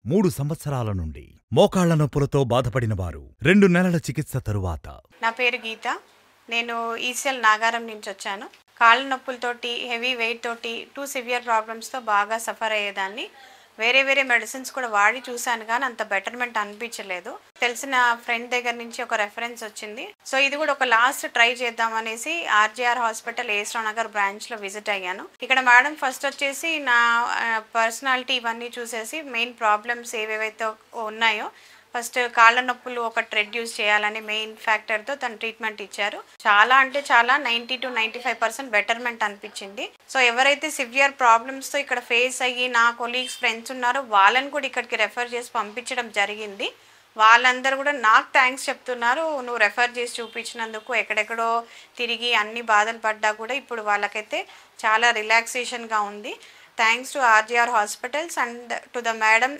3 సంవత్సరాల నుండి మోకాళ్ల నొప్పులతో బాధపడిన వారు 2 నెలల చికిత్స తరువాత. నా పేరు గీత. నేను ఈసీఎల్ నాగారం నుంచి వచ్చాను. కాళ్ళ నొప్పులతోటి, హెవీ వెయిట్ తోటి, 2 సివియర్ ప్రాబ్లమ్స్తో బాగా సఫర్ అయ్యేదాన్ని. వేరే మెడిసిన్స్ కూడా వాడి చూశాను కానీ అంత బెటర్మెంట్ అనిపించలేదు. తెలిసిన ఫ్రెండ్ దగ్గర నుంచి ఒక రెఫరెన్స్ వచ్చింది. సో ఇది కూడా ఒక లాస్ట్ ట్రై చేద్దామనేసి ఆర్జీఆర్ హాస్పిటల్ ఏస్రావ్ నగర్ బ్రాంచ్లో విజిట్ అయ్యాను. ఇక్కడ మేడం ఫస్ట్ వచ్చేసి నా పర్సనాలిటీ ఇవన్నీ చూసేసి మెయిన్ ప్రాబ్లమ్స్ ఏవేవైతే ఉన్నాయో ఫస్ట్ కాళ్ళ నొప్పులు ఒకటి రెడ్యూస్ చేయాలని మెయిన్ ఫ్యాక్టర్తో తను ట్రీట్మెంట్ ఇచ్చారు. చాలా అంటే చాలా 90 to 95% బెటర్మెంట్ అనిపించింది. సో ఎవరైతే సివియర్ ప్రాబ్లమ్స్తో ఇక్కడ ఫేస్ అయ్యి నా కొలీగ్స్ ఫ్రెండ్స్ ఉన్నారో వాళ్ళని కూడా ఇక్కడికి రెఫర్ చేసి పంపించడం జరిగింది. వాళ్ళందరూ కూడా నాకు థ్యాంక్స్ చెప్తున్నారు. నువ్వు రెఫర్ చేసి చూపించినందుకు, ఎక్కడెక్కడో తిరిగి అన్ని బాధలు పడ్డా కూడా ఇప్పుడు వాళ్ళకైతే చాలా రిలాక్సేషన్గా ఉంది. Thanks to RGR hospitals and to the madam.